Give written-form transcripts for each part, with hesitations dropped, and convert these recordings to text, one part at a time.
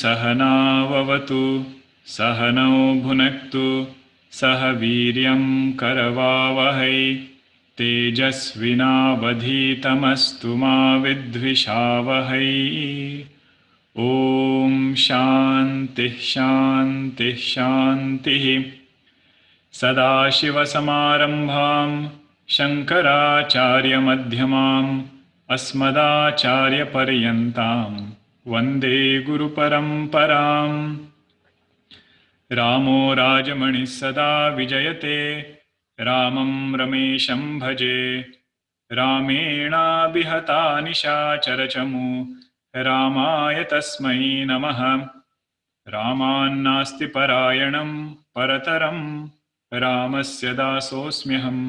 सहनाववतु सहनौ भुनक्तु सह वीर्यं करवावहै तेजस्विनावधीतमस्तु मा विद्विषावहै। ॐ शान्तिः शान्तिः शान्तिः। सदाशिवसमारम्भां शङ्कराचार्यमध्यमाम् अस्मदाचार्यपर्यन्तां वन्दे गुरुपरम्पराम्। रामो राजमणिः सदा विजयते रामं रमेशं भजे। रामेणाभिहता निशाचरचमू रामाय तस्मै नमः। रामान्नास्ति परायणं परतरं रामस्य दासोऽस्म्यहम्।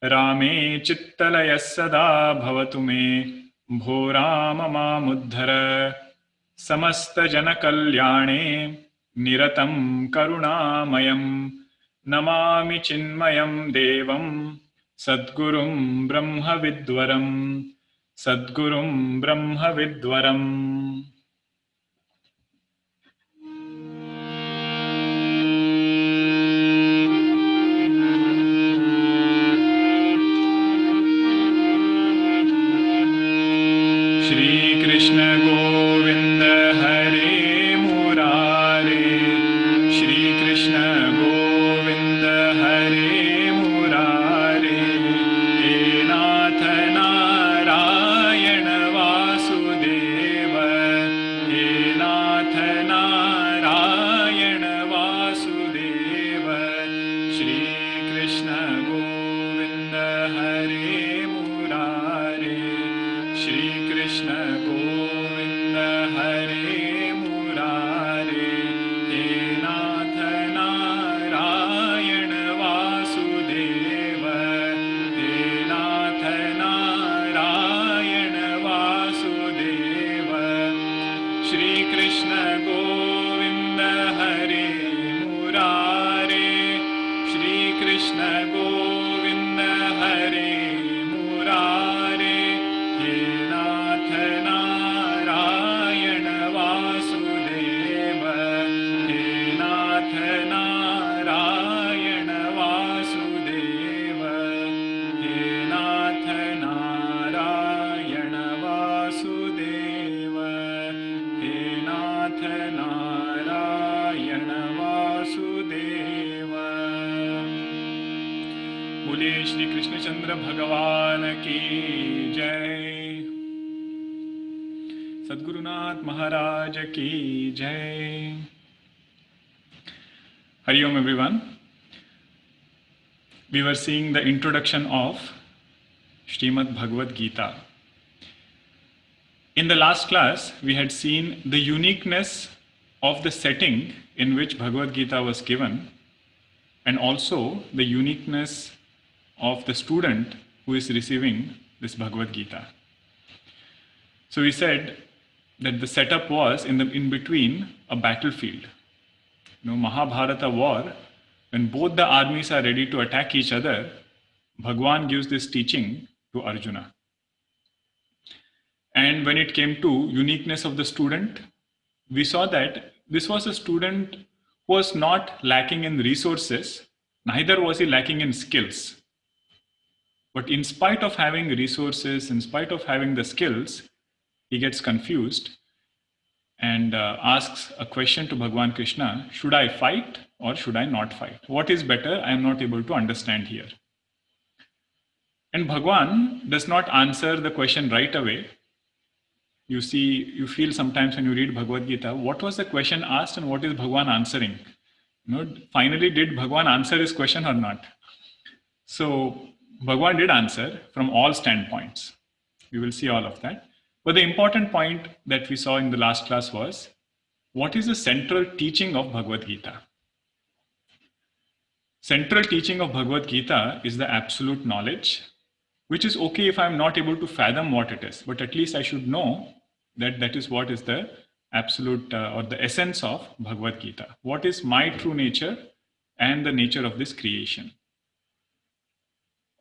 रामे चित्तलयः सदा भवतु मे भो राम मामुद्धर। समस्तजनकल्याणे निरतं करुणामयं नमामि चिन्मयं देवं सद्गुरुं ब्रह्मविद्वरं सद्गुरुं ब्रह्मविद्वरम्। श्रीकृष्ण गोविंद हरे मुरारे श्रीकृष्ण गोविंद हरे मुरारे। हे नाथ नारायण वासुदेव हे नाथ नारायण वासुदेव। श्रीकृष्ण गोविंद हरे मुरारे श्रीकृष्ण गोविंद हरे मुरारे। हे नाथ नारायण वासुदेव हे नाथ नारायण वासुदेव। श्रीकृष्ण गोविंद हरे मुरारे श्रीकृष्ण गोविंद हरे मुरारे। हे नाथ नारायण वासुदेव हे नाथ नारायण वासुदेव। हे नाथ नारायण वासुदेव हे नाथ नारायण वासुदेव। बोलिए श्री कृष्णचंद्र भगवान की जय। सद्गुरुनाथ महाराज की जय। Hari Om everyone. We were seeing the introduction of Srimad Bhagavad Gita. In the last class, we had seen the uniqueness of the setting in which Bhagavad Gita was given, and also the uniqueness of the student who is receiving this Bhagavad Gita. So we said that the setup was in between a battlefield. Mahabharata war, when both the armies are ready to attack each other, Bhagwan gives this teaching to Arjuna. And when it came to uniqueness of the student, we saw that this was a student who was not lacking in resources, neither was he lacking in skills. But in spite of having resources, in spite of having the skills, he gets confused and asks a question to Bhagwan Krishna: should I fight or should I not fight? What is better? I am not able to understand here. And Bhagwan does not answer the question right away. You feel sometimes when you read Bhagavad Gita, what was the question asked and what is Bhagwan answering? Finally, did Bhagwan answer his question or not? So Bhagwan did answer from all standpoints. We will see all of that. But the important point that we saw in the last class was, what is the central teaching of Bhagavad Gita? Central teaching of Bhagavad Gita is the absolute knowledge, which is okay if I'm not able to fathom what it is, but at least I should know that that is what is the absolute or the essence of Bhagavad Gita. What is my true nature and the nature of this creation?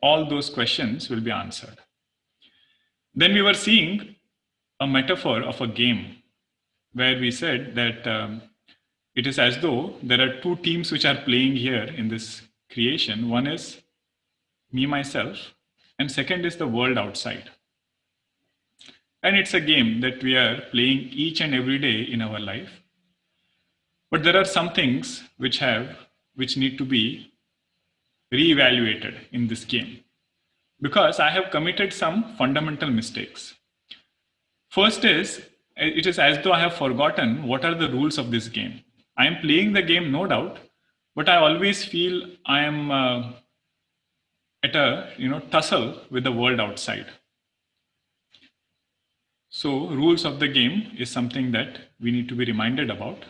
All those questions will be answered. Then we were seeing a metaphor of a game. where we said that it is as though there are two teams which are playing here in this creation. One is me, myself, and second is the world outside. And it's a game that we are playing each and every day in our life. But there are some things which need to be reevaluated in this game, because I have committed some fundamental mistakes. First is, it is as though I have forgotten what are the rules of this game. I am playing the game, no doubt, but I always feel I am at a tussle with the world outside. So rules of the game is something that we need to be reminded about.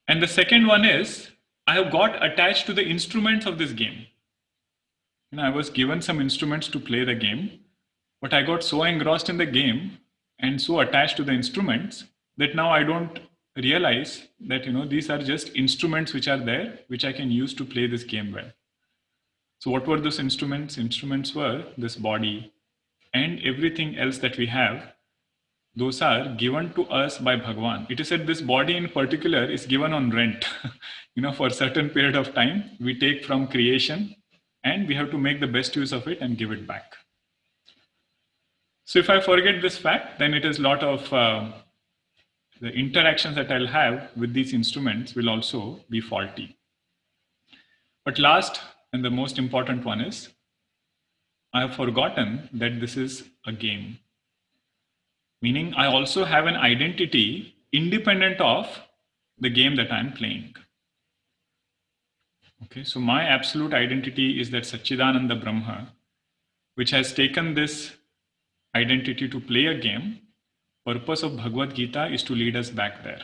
And the second one is, I have got attached to the instruments of this game. I was given some instruments to play the game, but I got so engrossed in the game and so attached to the instruments that now I don't realize that these are just instruments which are there, which I can use to play this game well. So what were those instruments? Instruments were this body and everything else that we have. Those are given to us by Bhagwan. It is said this body in particular is given on rent. For a certain period of time, we take from creation and we have to make the best use of it and give it back. So if I forget this fact, then it is a lot of the interactions that I'll have with these instruments will also be faulty. But last and the most important one is, I have forgotten that this is a game. Meaning I also have an identity independent of the game that I'm playing. Okay, so my absolute identity is that Satchidananda Brahma, which has taken this identity to play a game. Purpose of Bhagavad Gita is to lead us back there.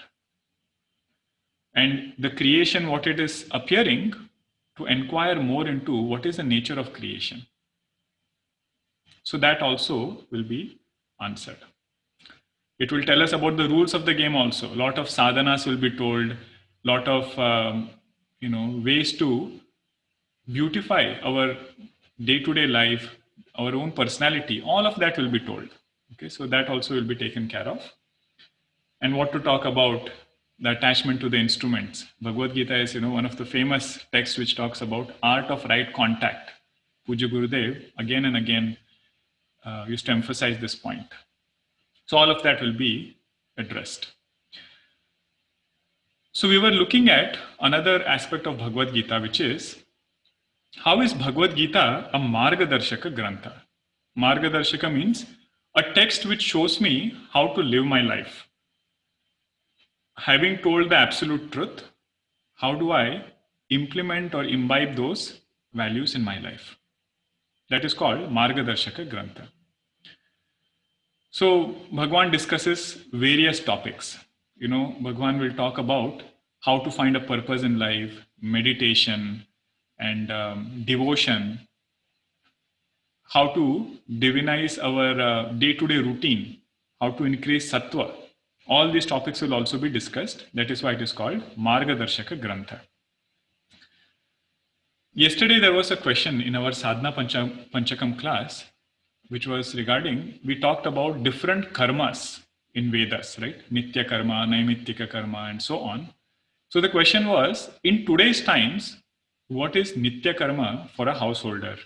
And the creation, what it is appearing, to inquire more into what is the nature of creation. So that also will be answered. It will tell us about the rules of the game also. A lot of sadhanas will be told, lot of ways to beautify our day-to-day life, our own personality. All of that will be told. Okay, so that also will be taken care of. And what to talk about the attachment to the instruments. Bhagavad Gita is one of the famous texts which talks about art of right contact. Pujya Gurudev again and again used to emphasize this point. So all of that will be addressed. So we were looking at another aspect of Bhagavad Gita, which is, how is Bhagavad Gita a Margadarshaka Grantha? Margadarshaka means a text which shows me how to live my life. Having told the absolute truth, how do I implement or imbibe those values in my life? That is called Margadarshaka Grantha. So Bhagwan discusses various topics. Bhagwan will talk about how to find a purpose in life, meditation, and devotion, how to divinize our day-to-day routine, how to increase sattva. All these topics will also be discussed. That is why it is called Margadarshaka Grantha. Yesterday there was a question in our Sadhana Panchakam class, which was regarding, we talked about different karmas in Vedas, right? Nitya karma, Naimittika karma, and so on. So the question was, in today's times, what is Nitya karma for a householder?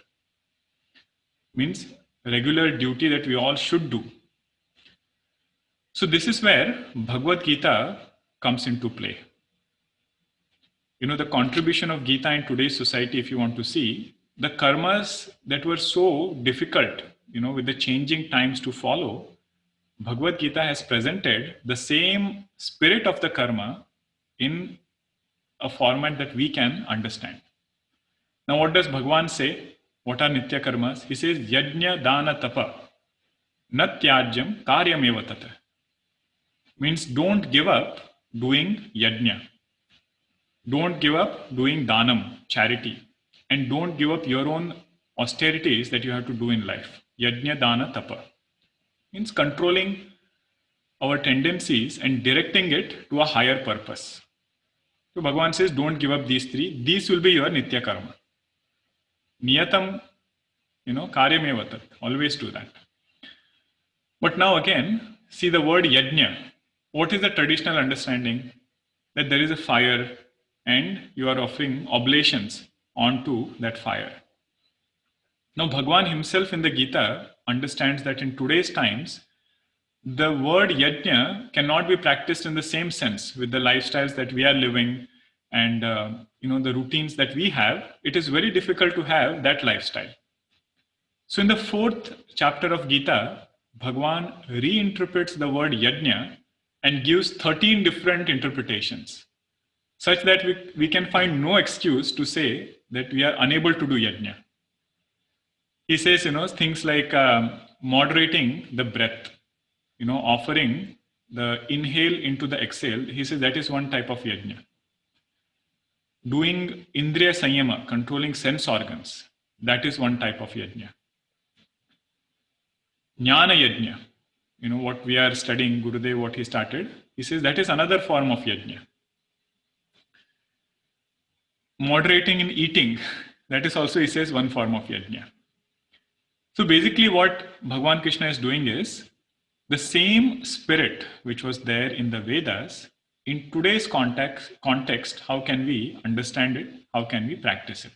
Means regular duty that we all should do. So this is where Bhagavad Gita comes into play. The contribution of Gita in today's society, if you want to see, the karmas that were so difficult, with the changing times to follow, Bhagavad Gita has presented the same spirit of the karma in a format that we can understand. Now, what does Bhagwan say? What are Nitya karmas? He says, Yajna Dana Tapa Na Tyajyam Karyameva Tata. Means don't give up doing yajna. Don't give up doing danam, charity. And don't give up your own austerities that you have to do in life. Yajna Dana Tapa. Means controlling our tendencies and directing it to a higher purpose. So Bhagavan says, don't give up these three. These will be your Nitya karma. Niyatam, Karyameva tat. Always do that. But now again, see the word yajna. what is the traditional understanding? That there is a fire and you are offering oblations onto that fire. Now, Bhagwan himself in the Gita understands that in today's times, the word yajna cannot be practiced in the same sense with the lifestyles that we are living and the routines that we have. It is very difficult to have that lifestyle. So in the 4th chapter of Gita, Bhagwan reinterprets the word yajna and gives 13 different interpretations, such that we can find no excuse to say that we are unable to do yajna. He says, things like moderating the breath, offering the inhale into the exhale. He says that is one type of yajna. Doing indriya sanyama, controlling sense organs, that is one type of yajna. Jnana yajna, what we are studying, Gurudev, what he started, he says that is another form of yajna. Moderating in eating, that is also, he says, one form of yajna. So basically what Bhagwan Krishna is doing is, the same spirit which was there in the Vedas, in today's context, how can we understand it? How can we practice it?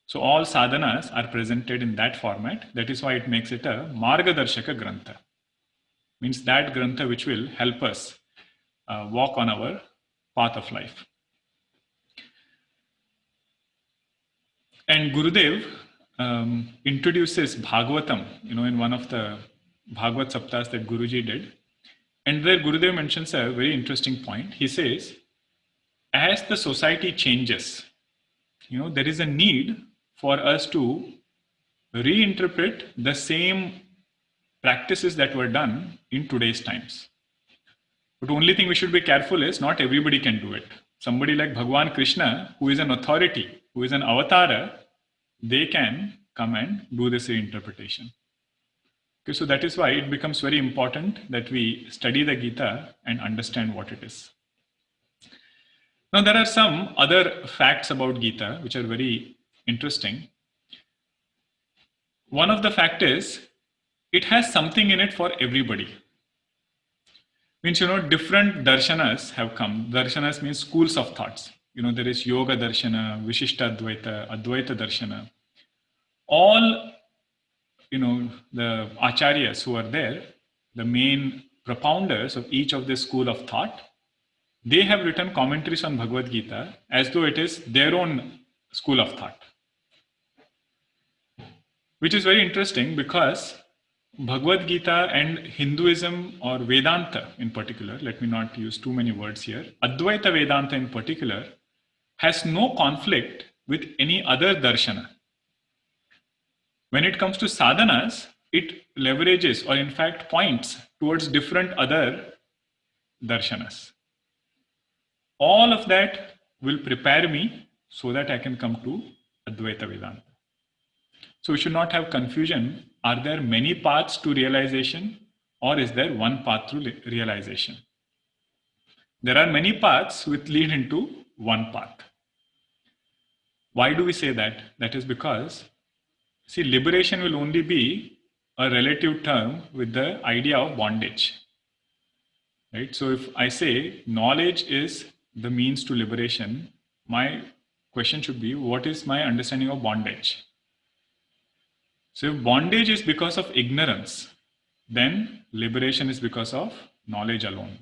So all sadhanas are presented in that format. That is why it makes it a Margadarshaka Grantha. Means that Grantha which will help us walk on our path of life. And Gurudev introduces Bhagavatam, in one of the Bhagavad Saptas that Guruji did. And there Gurudev mentions a very interesting point. He says, as the society changes, there is a need for us to reinterpret the same practices that were done in today's times. But the only thing we should be careful is not everybody can do it. Somebody like Bhagwan Krishna, who is an authority, who is an avatara, they can come and do this reinterpretation. Okay, so that is why it becomes very important that we study the Gita and understand what it is. Now there are some other facts about Gita which are very interesting. One of the fact is, it has something in it for everybody. Means, different darshanas have come. Darshanas means schools of thoughts. There is Yoga Darshana, Vishishta Advaita, Advaita Darshana. All, the acharyas who are there, the main propounders of each of this school of thought, they have written commentaries on Bhagavad Gita as though it is their own school of thought. Which is very interesting because Bhagavad Gita and Hinduism or Vedanta in particular, let me not use too many words here, Advaita Vedanta in particular, has no conflict with any other darshana. When it comes to sadhanas, it leverages or in fact points towards different other darshanas. All of that will prepare me so that I can come to Advaita Vedanta. So we should not have confusion. Are there many paths to realization or is there one path to realization? There are many paths which lead into one path. Why do we say that? That is because, see, liberation will only be a relative term with the idea of bondage. Right? So if I say knowledge is the means to liberation, my question should be, what is my understanding of bondage? So if bondage is because of ignorance, then liberation is because of knowledge alone.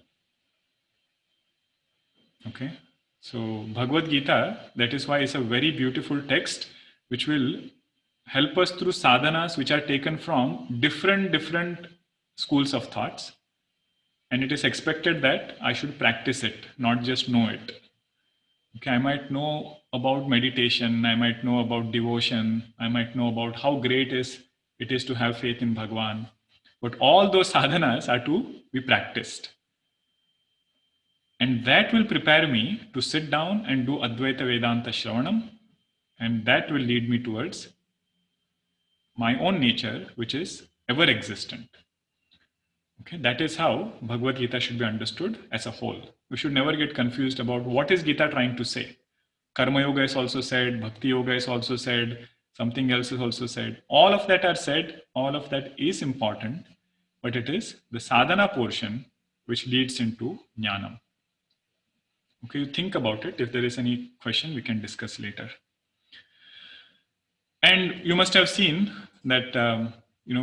Okay? So Bhagavad Gita, that is why it's a very beautiful text which will help us through sadhanas which are taken from different schools of thoughts. And it is expected that I should practice it, not just know it. Okay, I might know about meditation, I might know about devotion, I might know about how great it is to have faith in Bhagwan. But all those sadhanas are to be practiced. And that will prepare me to sit down and do Advaita Vedanta Shravanam, and that will lead me towards my own nature, which is ever existent. Okay, that is how Bhagavad Gita should be understood as a whole. We should never get confused about what is Gita trying to say. Karma Yoga is also said, Bhakti Yoga is also said, something else is also said. All of that are said, all of that is important, but it is the sadhana portion which leads into Jnanam. Okay, you think about it. If there is any question, we can discuss later. And you must have seen that,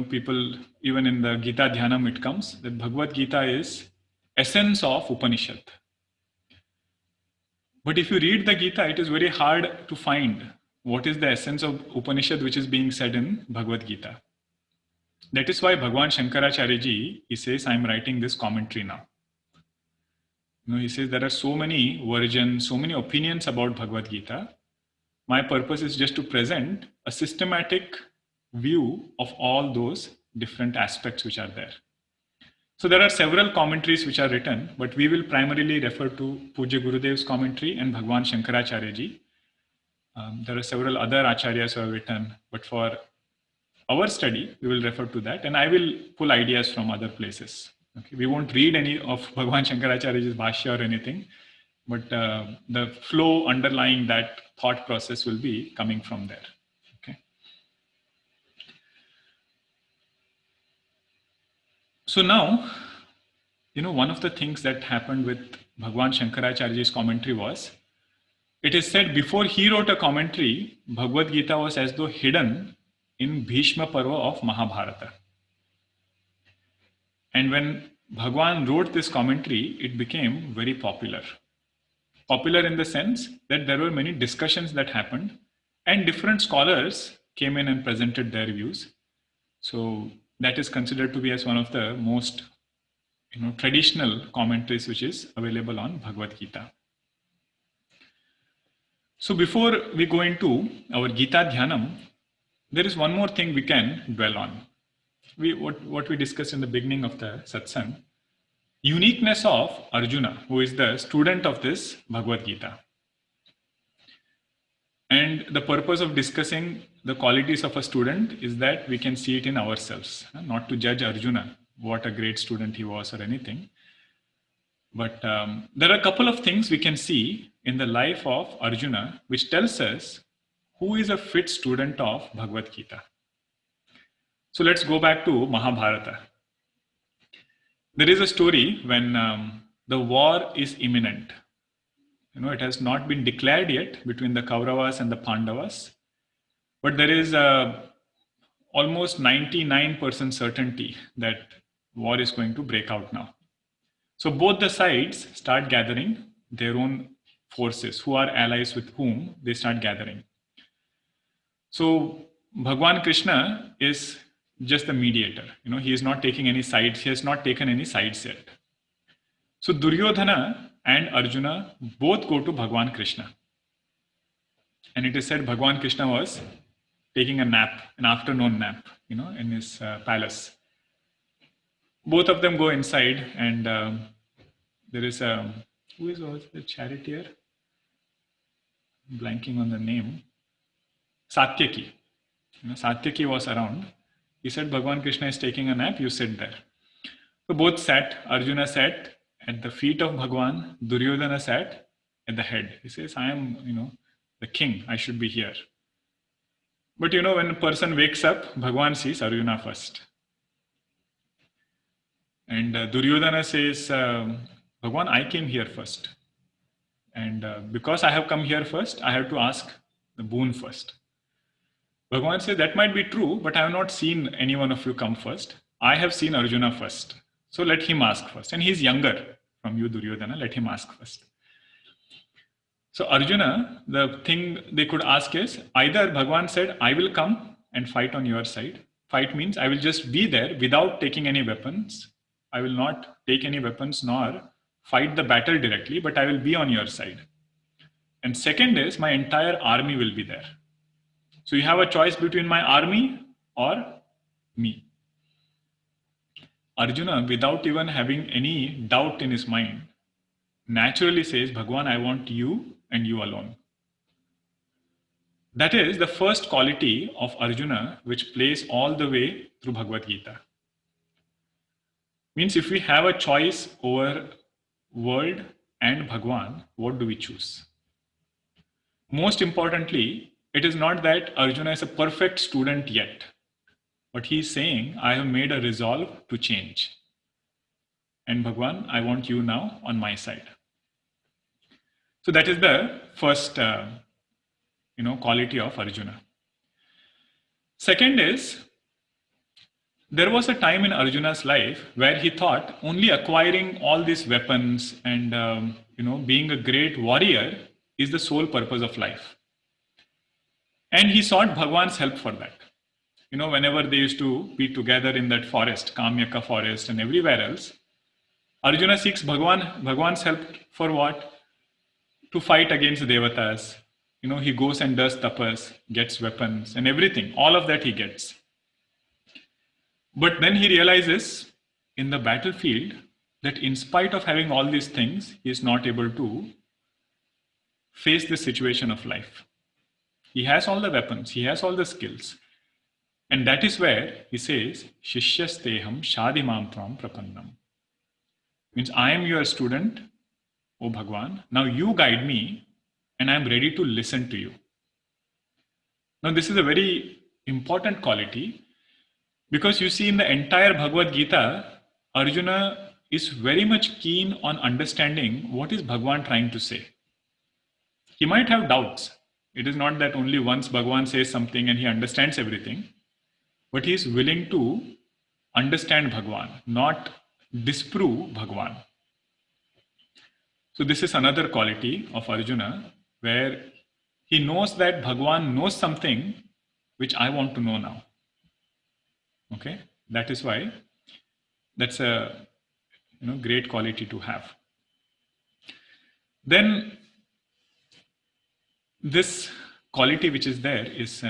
people, even in the Gita Dhyanam, it comes that Bhagavad Gita is essence of Upanishad. But if you read the Gita, it is very hard to find what is the essence of Upanishad which is being said in Bhagavad Gita. That is why Bhagwan Shankaracharya ji, he says, I am writing this commentary now. He says there are so many versions, so many opinions about Bhagavad Gita. My purpose is just to present a systematic view of all those different aspects which are there. So there are several commentaries which are written, but we will primarily refer to Pujya Gurudev's commentary and Bhagwan Shankaracharya ji. There are several other acharyas who have written, but for our study, we will refer to that, and I will pull ideas from other places. Okay? We won't read any of Bhagwan Shankaracharya's Bhashya or anything, but the flow underlying that thought process will be coming from there. Okay. So now, one of the things that happened with Bhagwan Shankaracharya's commentary was, it is said before he wrote a commentary, Bhagavad Gita was as though hidden in Bhishma Parva of Mahabharata. And when Bhagwan wrote this commentary, it became very popular. Popular in the sense that there were many discussions that happened and different scholars came in and presented their views. So that is considered to be as one of the most traditional commentaries which is available on Bhagavad Gita. So before we go into our Gita Dhyanam, there is one more thing we can dwell on. What we discussed in the beginning of the satsang, uniqueness of Arjuna, who is the student of this Bhagavad Gita. And the purpose of discussing the qualities of a student is that we can see it in ourselves, not to judge Arjuna, what a great student he was or anything. But there are a couple of things we can see in the life of Arjuna which tells us who is a fit student of Bhagavad Gita. So let's go back to Mahabharata. There is a story when the war is imminent. It has not been declared yet between the Kauravas and the Pandavas, but there is almost 99% certainty that war is going to break out now. So both the sides start gathering their own forces, who are allies with whom they start gathering. So Bhagwan Krishna is just the mediator. He is not taking any sides. He has not taken any sides yet. So Duryodhana and Arjuna both go to Bhagwan Krishna. And it is said Bhagwan Krishna was taking a nap, an afternoon nap, in his palace. Both of them go inside, and there is who is the charioteer? Blanking on the name. Satyaki. Satyaki was around. He said, Bhagwan Krishna is taking a nap, you sit there. So both sat. Arjuna sat at the feet of Bhagwan. Duryodhana sat at the head. He says, I am, the king. I should be here. But when a person wakes up, Bhagwan sees Arjuna first. And Duryodhana says, Bhagwan, I came here first. And because I have come here first, I have to ask the boon first. Bhagwan says, that might be true, but I have not seen any one of you come first. I have seen Arjuna first. So let him ask first. And he's younger from you, Duryodhana. Let him ask first. So Arjuna, the thing they could ask is, either Bhagwan said, I will come and fight on your side. Fight means I will just be there without taking any weapons. I will not take any weapons nor fight the battle directly, but I will be on your side. And second is, my entire army will be there. So you have a choice between my army or me. Arjuna, without even having any doubt in his mind, naturally says, Bhagwan, I want you and you alone. That is the first quality of Arjuna which plays all the way through Bhagavad Gita. Means if we have a choice over world and Bhagwan, what do we choose? Most importantly, it is not that Arjuna is a perfect student yet, but he is saying, I have made a resolve to change. and Bhagwan, I want you now on my side. So that is the first, quality of Arjuna. Second is, there was a time in Arjuna's life where he thought only acquiring all these weapons and being a great warrior is the sole purpose of life. And he sought Bhagwan's help for that. Whenever they used to be together in that forest, Kamyaka forest and everywhere else, Arjuna seeks Bhagwan's help for what? To fight against devatas. He goes and does tapas, gets weapons and everything. All of that he gets. But then he realizes in the battlefield that in spite of having all these things, he is not able to face the situation of life. He has all the weapons, he has all the skills. And that is where he says, Shishyasteham Shadimam Tvam Prapannam. Means I am your student, O Bhagwan. Now you guide me and I am ready to listen to you. Now this is a very important quality because you see in the entire Bhagavad Gita, Arjuna is very much keen on understanding what is Bhagwan trying to say. He might have doubts. It is not that only once Bhagwan says something and he understands everything, but he is willing to understand Bhagwan, not disprove Bhagwan. So this is another quality of Arjuna where he knows that Bhagwan knows something which I want to know now. Okay, that is why that's a great quality to have. Then this quality which is there is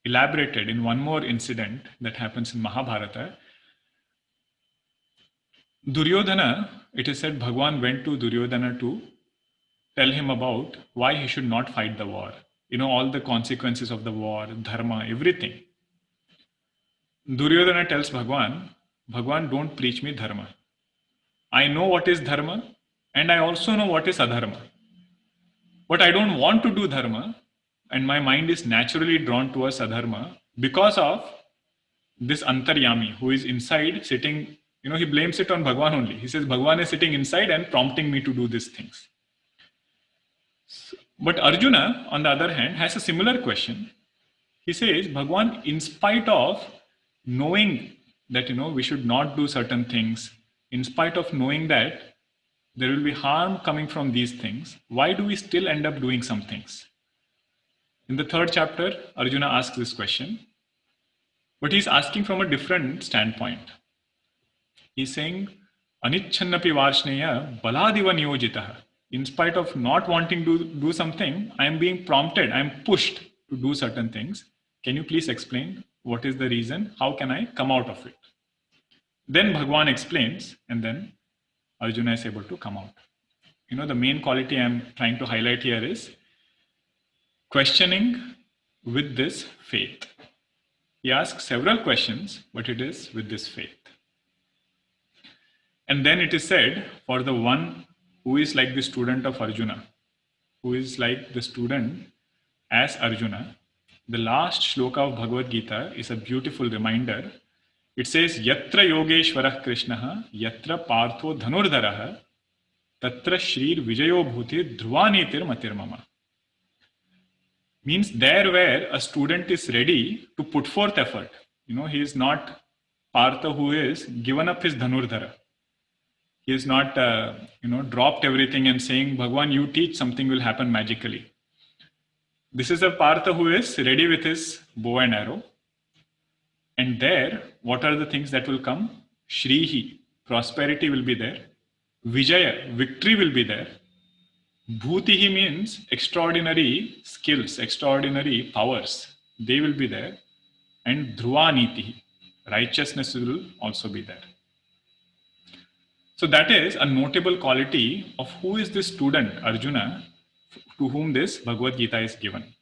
elaborated in one more incident that happens in Mahabharata. Duryodhana, it is said Bhagwan went to Duryodhana to tell him about why he should not fight the war. All the consequences of the war, dharma, everything. Duryodhana tells Bhagwan, don't preach me dharma. I know what is dharma and I also know what is adharma. But I don't want to do dharma and my mind is naturally drawn towards adharma because of this antaryami who is inside sitting, he blames it on Bhagwan only. He says Bhagwan is sitting inside and prompting me to do these things. But Arjuna, on the other hand, has a similar question. He says, Bhagwan, in spite of knowing that, we should not do certain things, in spite of knowing that there will be harm coming from these things, why do we still end up doing some things? In the third chapter, Arjuna asks this question, but he's asking from a different standpoint. He's saying, Anichannapi Varshneya Baladiva Niyojitaha. In spite of not wanting to do something, I am being prompted, I am pushed to do certain things. Can you please explain what is the reason? How can I come out of it? Then Bhagwan explains, and then Arjuna is able to come out. The main quality I am trying to highlight here is questioning with this faith. He asks several questions, but it is with this faith. And then it is said, for the one who is like the student of Arjuna, who is like the student as Arjuna, the last shloka of Bhagavad Gita is a beautiful reminder. It says, Yatra Yogeshwarah Krishnaha, Yatra Partho Dhanurdharaha, Tatra Shrir Vijayo Bhuti Dhruvanitir Matirmama. Means there where a student is ready to put forth effort. He is not Partha who is given up his Dhanurdhara. He is not, dropped everything and saying, Bhagwan, you teach, something will happen magically. This is a Partha who is ready with his bow and arrow. And there, what are the things that will come? Shrihi, prosperity will be there. Vijaya, victory will be there. Bhutihi means extraordinary skills, extraordinary powers. They will be there. And Dhruvanitihi, righteousness will also be there. So that is a notable quality of who is this student, Arjuna, to whom this Bhagavad Gita is given.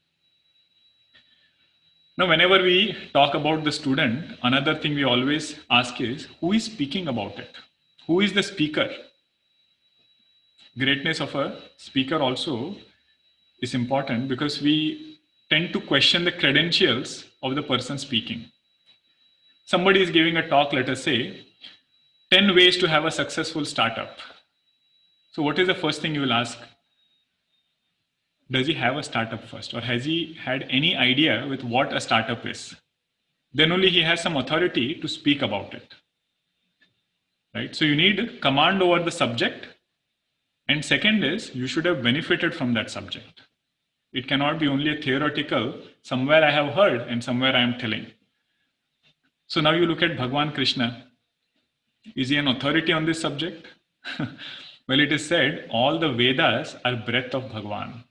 Now, whenever we talk about the student, another thing we always ask is, who is speaking about it? Who is the speaker? Greatness of a speaker also is important because we tend to question the credentials of the person speaking. Somebody is giving a talk, let us say, 10 ways to have a successful startup. So what is the first thing you will ask? Does he have a startup first, or has he had any idea with what a startup is? Then only he has some authority to speak about it. Right? So you need command over the subject. And second is, you should have benefited from that subject. It cannot be only a theoretical, somewhere I have heard and somewhere I am telling. So now you look at Bhagwan Krishna. Is he an authority on this subject? Well, it is said all the Vedas are breath of Bhagwan.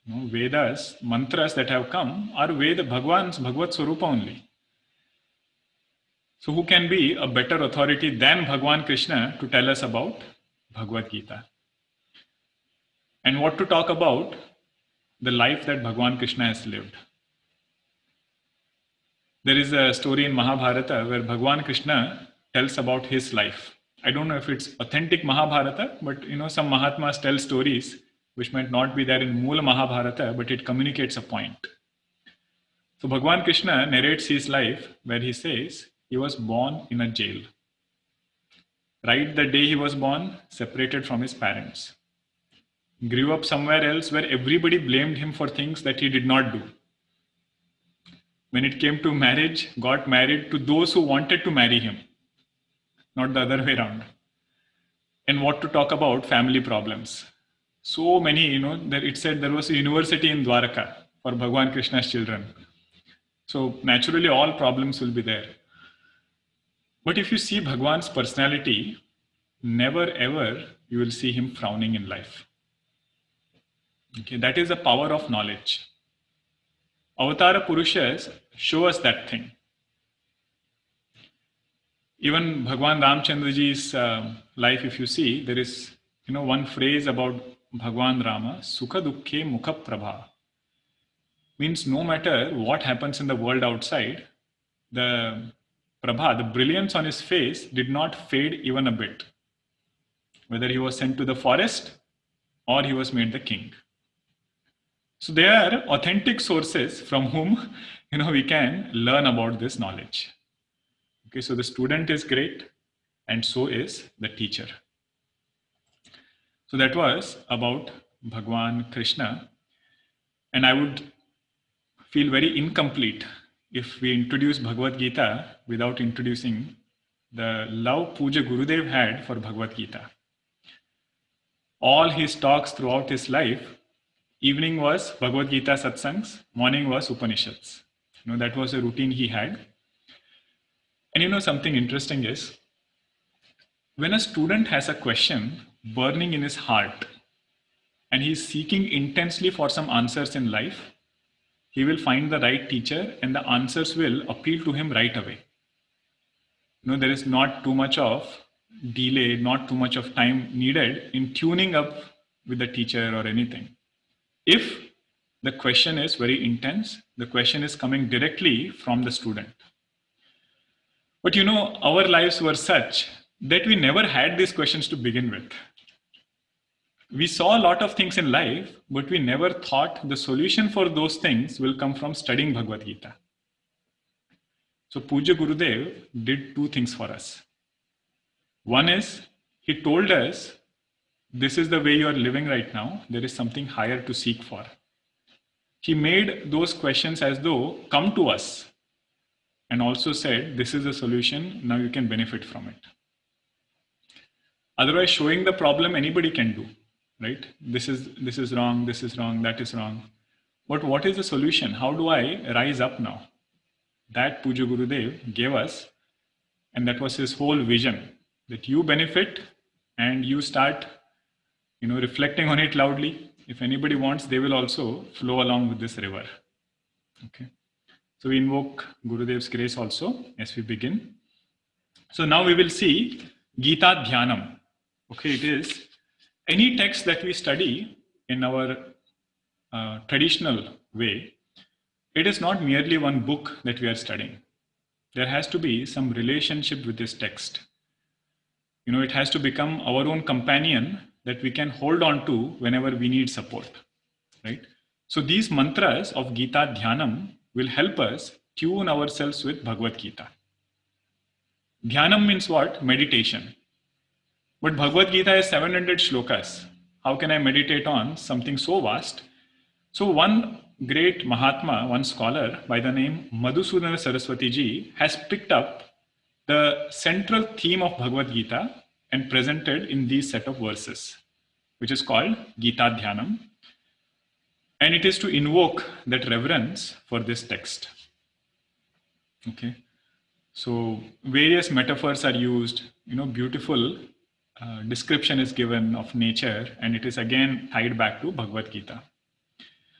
Vedas, mantras that have come are Veda, Bhagwan's Bhagavad Swarupa only. So who can be a better authority than Bhagwan Krishna to tell us about Bhagavad Gita? And what to talk about the life that Bhagwan Krishna has lived. There is a story in Mahabharata where Bhagwan Krishna tells about his life. I don't know if it's authentic Mahabharata, but some Mahatmas tell stories which might not be there in Moola Mahabharata, but it communicates a point. So Bhagwan Krishna narrates his life where he says he was born in a jail. Right the day he was born, separated from his parents. Grew up somewhere else where everybody blamed him for things that he did not do. When it came to marriage, got married to those who wanted to marry him, not the other way around. And what to talk about family problems. So many, that it said there was a university in Dwaraka for Bhagwan Krishna's children. So naturally all problems will be there. But if you see Bhagwan's personality, never ever you will see him frowning in life. Okay, that is the power of knowledge. Avatara Purushas show us that thing. Even Bhagwan Ramchandraji's life, if you see, there is one phrase about Bhagwan Rama, Sukha Dukkhe Mukha Prabha. Means no matter what happens in the world outside, the Prabha, the brilliance on his face did not fade even a bit. Whether he was sent to the forest or he was made the king. So they are authentic sources from whom we can learn about this knowledge. Okay, so the student is great and so is the teacher. So that was about Bhagwan Krishna. And I would feel very incomplete if we introduce Bhagavad Gita without introducing the love Puja Gurudev had for Bhagavad Gita. All his talks throughout his life, evening was Bhagavad Gita satsangs, morning was Upanishads. That was a routine he had. And something interesting is, when a student has a question burning in his heart and he is seeking intensely for some answers in life, he will find the right teacher and the answers will appeal to him right away. There is not too much of delay, not too much of time needed in tuning up with the teacher or anything. If the question is very intense, the question is coming directly from the student. But our lives were such that we never had these questions to begin with. We saw a lot of things in life, but we never thought the solution for those things will come from studying Bhagavad Gita. So Puja Gurudev did two things for us. One is, he told us, this is the way you are living right now. There is something higher to seek for. He made those questions as though come to us and also said, this is the solution. Now you can benefit from it. Otherwise, showing the problem anybody can do, right? This is wrong, this is wrong, that is wrong. But what is the solution? How do I rise up now? That Puja Gurudev gave us, and that was his whole vision, that you benefit and you start reflecting on it loudly. If anybody wants, they will also flow along with this river. Okay. So we invoke Gurudev's grace also as we begin. So now we will see Gita Dhyanam. Okay, it is any text that we study in our traditional way. It is not merely one book that we are studying. There has to be some relationship with this text. It has to become our own companion that we can hold on to whenever we need support, right? So these mantras of Gita Dhyanam will help us tune ourselves with Bhagavad Gita. Dhyanam means what? Meditation. But Bhagavad Gita is 700 shlokas. How can I meditate on something so vast? So one great Mahatma, one scholar by the name Madhusudana Saraswati ji has picked up the central theme of Bhagavad Gita and presented in these set of verses, which is called Gita Dhyanam. And it is to invoke that reverence for this text. Okay. So various metaphors are used, beautiful description is given of nature, and it is again tied back to Bhagavad Gita.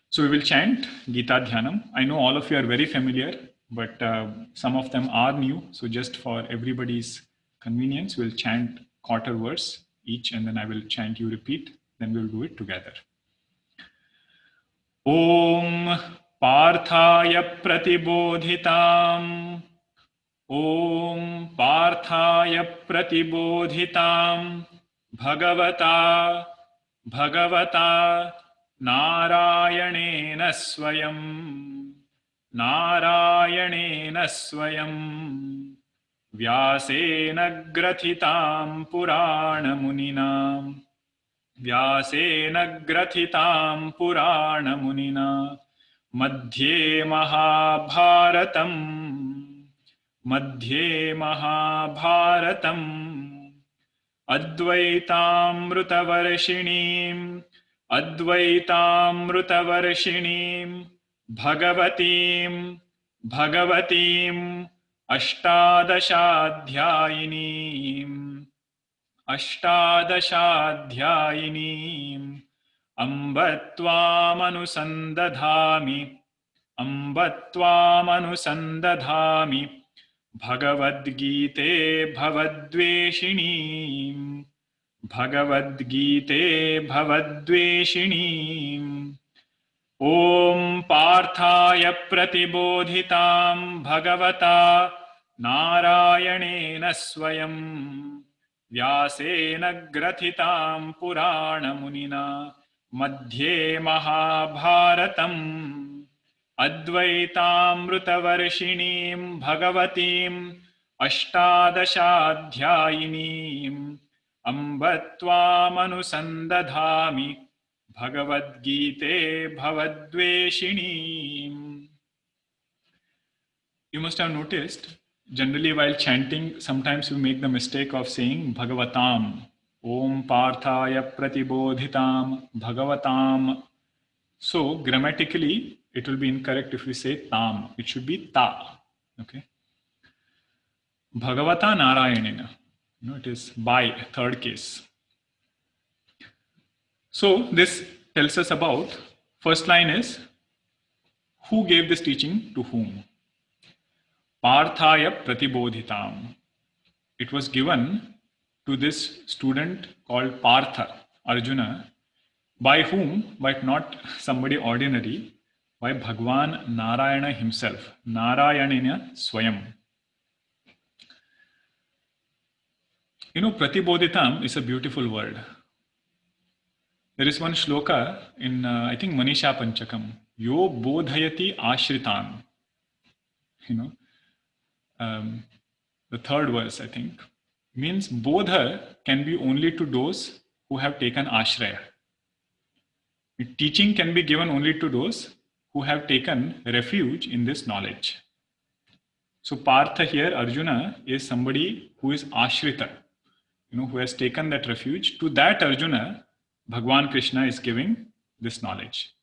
So we will chant Gita Dhyanam. I know all of you are very familiar, but some of them are new. So just for everybody's convenience, we'll chant quarter verse each, and then I will chant, you repeat, then we'll do it together. Om Parthaya Pratibodhitam. Om Parthaya Pratibodhitam Bhagavata Narayanena Swayam Vyasena Grathitam Purana Munina Madhye Mahabharatam Advaitamrutavarshiniim Bhagavatim Ashtadashadhyayiniim Ambatvam Bhagavad Gita Bhavadveshinim Om Parthaya Pratibodhitam Bhagavata Narayanena Swayam Vyasena Grathitam Purana Munina Madhye Mahabharatam Advaitamrutavarshiniim Bhagavatim Ashtadashadhyayiniim Ambatvam Bhagavad Gita Bhavadveshinim. You must have noticed, generally while chanting, sometimes we make the mistake of saying Bhagavatam. Om Parthaya Pratibodhitam Bhagavatam. So grammatically, it will be incorrect if we say tam. It should be ta. Okay. Bhagavata Narayanena. It is by, third case. So this tells us about, first line is, who gave this teaching to whom? Parthaya Pratibodhitam. It was given to this student called Partha, Arjuna, by whom, but not somebody ordinary, by Bhagwan Narayana himself. Narayanena Swayam. Pratibodhitam is a beautiful word. There is one shloka in, I think, Manisha Panchakam. Yo bodhayati ashritan. The third verse, I think, means bodha can be only to those who have taken ashraya. Teaching can be given only to those who have taken refuge in this knowledge. So Partha here, Arjuna, is somebody who is ashrita, who has taken that refuge. To that Arjuna, Bhagwan Krishna is giving this knowledge.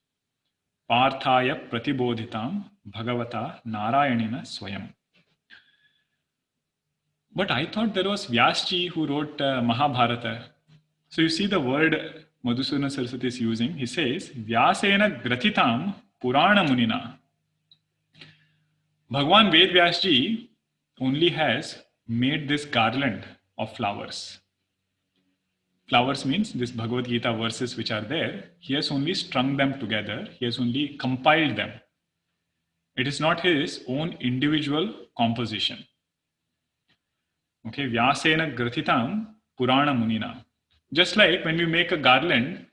Parthaya Pratibodhitam Bhagavata Narayanena Swayam. But I thought there was Vyasji who wrote Mahabharata. So you see the word Madhusudana Saraswati is using. He says, Vyasena Grathitam Purana Munina. Bhagwan Ved Vyasji only has made this garland of flowers. Flowers means this Bhagavad Gita verses which are there. He has only strung them together. He has only compiled them. It is not his own individual composition. Okay, Vyasena Grathitam Purana Munina. Just like when we make a garland,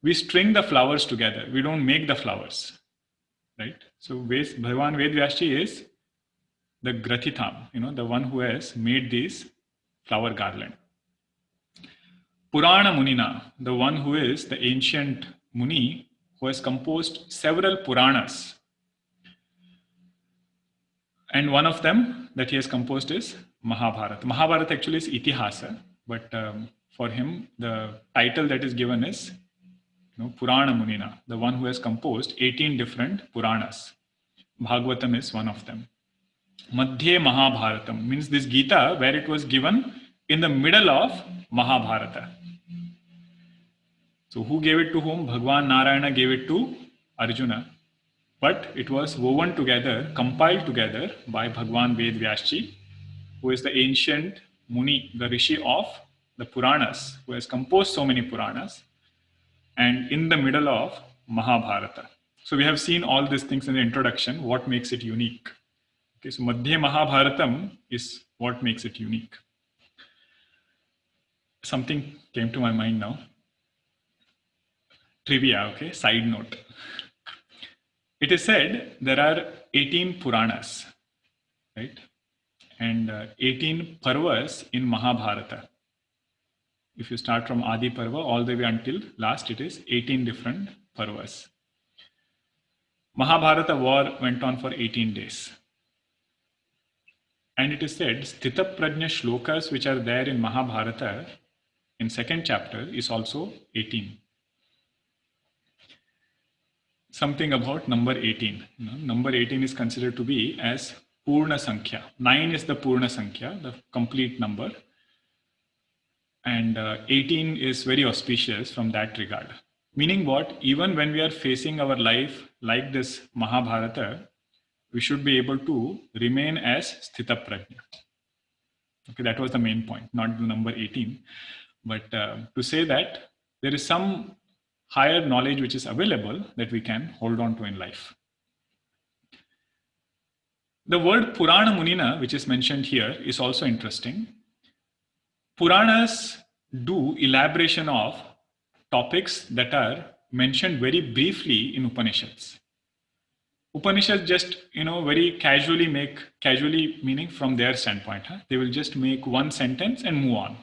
we string the flowers together. We don't make the flowers. Right? So Bhagwan Ved Vyasji is the Grathitham, the one who has made these flower garland. Purana Munina, the one who is the ancient Muni who has composed several Puranas. And one of them that he has composed is Mahabharata. Mahabharata actually is Itihasa, but for him, the title that is given is Purana Munina, the one who has composed 18 different Puranas. Bhagavatam is one of them. Madhye Mahabharatam means this Gita where it was given in the middle of Mahabharata. So who gave it to whom? Bhagwan Narayana gave it to Arjuna. But it was woven together, compiled together by Bhagwan Ved Vyasji, who is the ancient Muni, the Rishi of the Puranas, who has composed so many Puranas, and in the middle of Mahabharata. So we have seen all these things in the introduction, what makes it unique. Okay, so Madhya Mahabharatam is what makes it unique. Something came to my mind now. Trivia, okay, side note. It is said there are 18 Puranas, right? And 18 Parvas in Mahabharata. If you start from Adi Parva all the way until last, it is 18 different Parvas. Mahabharata war went on for 18 days. And it is said, Sthita Prajna shlokas which are there in Mahabharata in second chapter is also 18. Something about number 18. Number 18 is considered to be as Purna Sankhya. 9 is the Purna Sankhya, the complete number. And 18 is very auspicious from that regard. Meaning what? Even when we are facing our life like this Mahabharata, we should be able to remain as Sthita Prajna. Okay, that was the main point, not the number 18. But to say that there is some higher knowledge which is available that we can hold on to in life. The word Purana Munina, which is mentioned here, is also interesting. Puranas do elaboration of topics that are mentioned very briefly in Upanishads. Upanishads just, very casually meaning from their standpoint. They will just make one sentence and move on.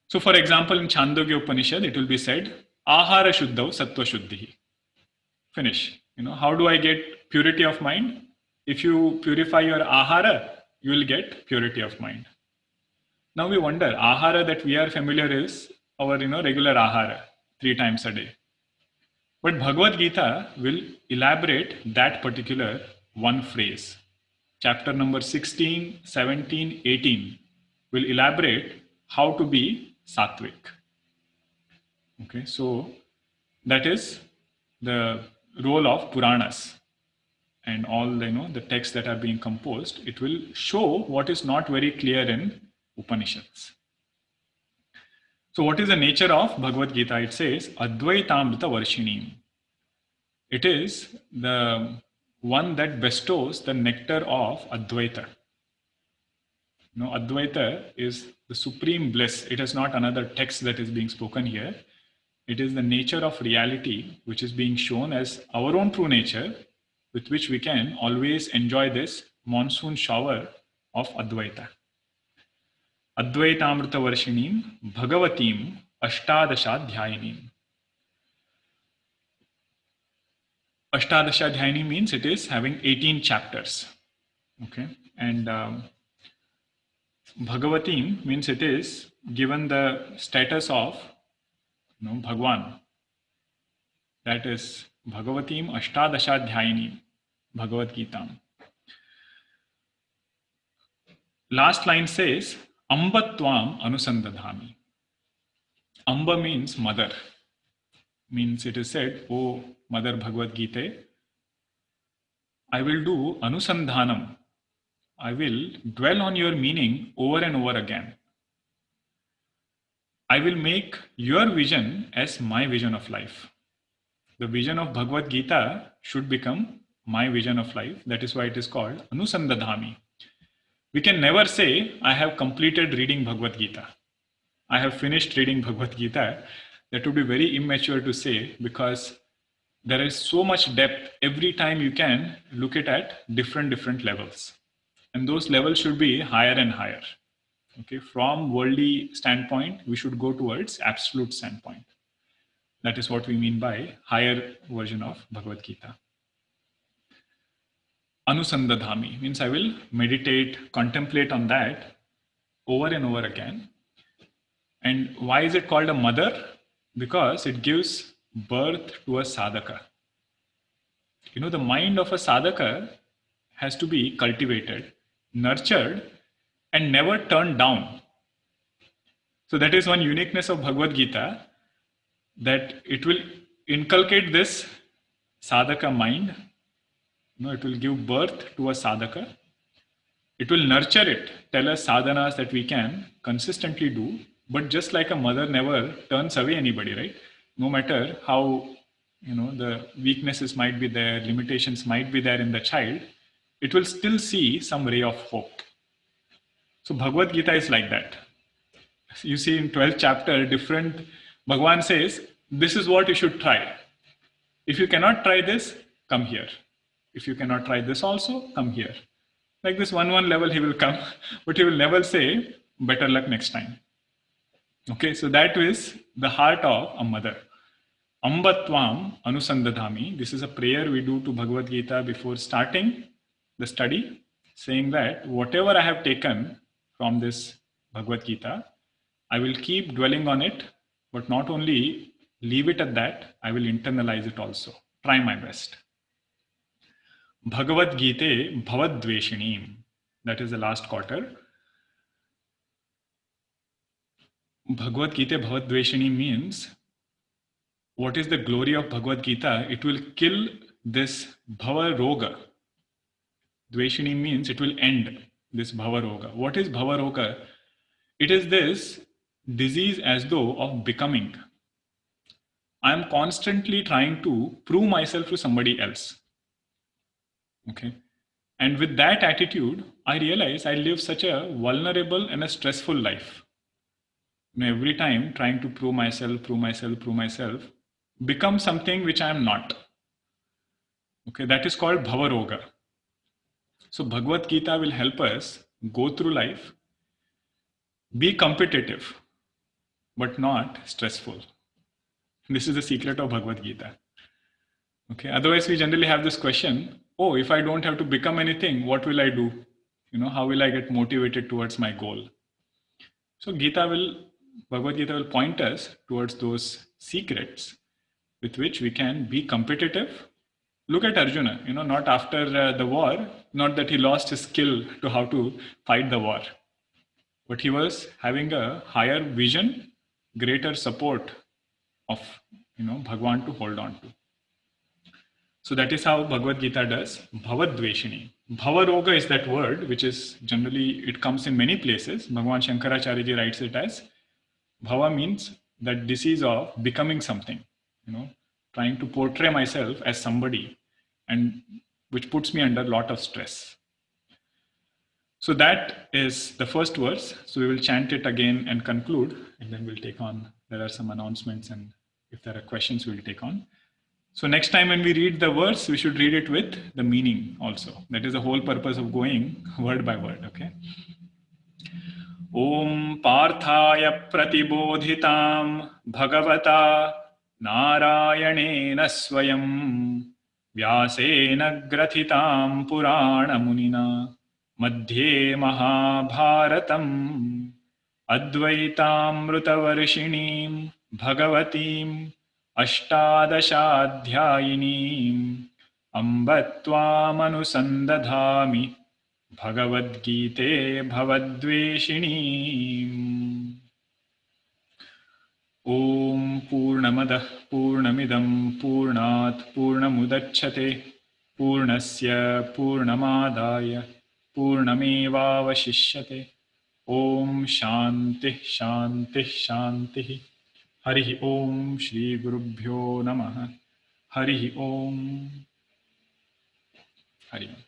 So for example, in Chandogya Upanishad, it will be said, Ahara Shuddhav Sattva Shuddhi. Finish. How do I get purity of mind? If you purify your Ahara, you will get purity of mind. Now we wonder, Ahara that we are familiar is our regular Ahara, 3 times a day. But Bhagavad Gita will elaborate that particular one phrase. Chapter number 16, 17, 18 will elaborate how to be sattvic. Okay, so that is the role of Puranas and all the texts that are being composed. It will show what is not very clear in Upanishads. So what is the nature of Bhagavad Gita? It says Advaitamrita Varshinim. It is the one that bestows the nectar of Advaita. Advaita is the supreme bliss. It is not another text that is being spoken here. It is the nature of reality which is being shown as our own true nature, with which we can always enjoy this monsoon shower of Advaita. Advaitamrita Varshinim Bhagavatim Ashtadashadhyayinim. Ashtadashadhyayinim means it is having 18 chapters. Okay, and Bhagavatim means it is given the status of Bhagwan. That is Bhagavatim Ashtadashadhyayinim, Bhagavad Gita. Last line says, Amba Tvam Anusandadhami. Amba means mother. Means it is said, O Mother Bhagavad Gita, I will do Anusandhanam. I will dwell on your meaning over and over again. I will make your vision as my vision of life. The vision of Bhagavad Gita should become my vision of life. That is why it is called Anusandadhami. We can never say, I have completed reading Bhagavad Gita. I have finished reading Bhagavad Gita. That would be very immature to say, because there is so much depth. Every time you can look at different levels. And those levels should be higher and higher. Okay, from worldly standpoint, we should go towards absolute standpoint. That is what we mean by higher version of Bhagavad Gita. Anusandadhami means I will meditate, contemplate on that over and over again. And why is it called a mother? Because it gives birth to a sadhaka. You know, the mind of a sadhaka has to be cultivated, nurtured, and never turned down. So that is one uniqueness of Bhagavad Gita, that it will inculcate this sadhaka mind. You know, it will give birth to a sadhaka. It will nurture it, tell us sadhanas that we can consistently do. But just like a mother never turns away anybody, right? No matter how, you know, the weaknesses might be there, limitations might be there in the child, it will still see some ray of hope. So Bhagavad Gita is like that. You see in 12th chapter, different, Bhagavan says, this is what you should try. If you cannot try this, come here. If you cannot try this also, come here. Like this one level he will come, but he will never say, better luck next time. Okay, so that is the heart of a mother. Ambatvam anusandadhami. This is a prayer we do to Bhagavad Gita before starting the study, saying that whatever I have taken from this Bhagavad Gita, I will keep dwelling on it, but not only leave it at that, I will internalize it also. Try my best. Bhagavad Gita Bhavadveshinim. That is the last quarter. Bhagavad Gita Bhavadveshini means, what is the glory of Bhagavad Gita? It will kill this Bhava Roga. Dveshini means it will end this Bhava Roga. What is Bhava Roga? It is this disease as though of becoming. I am constantly trying to prove myself to somebody else. Okay. And with that attitude, I realize I live such a vulnerable and a stressful life. You know, every time trying to prove myself, become something which I am not. Okay, that is called Bhava Roga. So Bhagavad Gita will help us go through life, be competitive, but not stressful. This is the secret of Bhagavad Gita. Okay, otherwise we generally have this question, oh, if I don't have to become anything, what will I do? You know, how will I get motivated towards my goal? So Bhagavad Gita will point us towards those secrets with which we can be competitive. Look at Arjuna, you know, not after the war, not that he lost his skill to how to fight the war, but he was having a higher vision, greater support of, you know, Bhagwan to hold on to. So that is how Bhagavad Gita does Bhavadveshini. Bhavaroga is that word, which is generally, it comes in many places. Bhagavan Shankaracharya ji writes it as Bhava means that disease of becoming something, you know, trying to portray myself as somebody, and which puts me under a lot of stress. So that is the first verse. So we will chant it again and conclude, and then we'll take on, there are some announcements, and if there are questions, we'll take on. So next time when we read the verse, we should read it with the meaning also. That is the whole purpose of going word by word, okay? Om Parthaya Pratibodhitam Bhagavata Narayanena Swayam Vyasena Grathitam Purana Munina Madhye Mahabharatam Advaitamrutavarshinim Bhagavatim Ashtadashaadhyayinim Ambatvamanusandadhami Bhagavad Gita Bhavadveshinim. Om Purnamadah Purnamidam Purnat Purnamudachyate Purnasya Purnamadaya Purnamevavashishyate. Om Shanti Shanti Shanti. Harihi Om Shri Gurubhyo Namaha. Harihi Om. Harihi Om.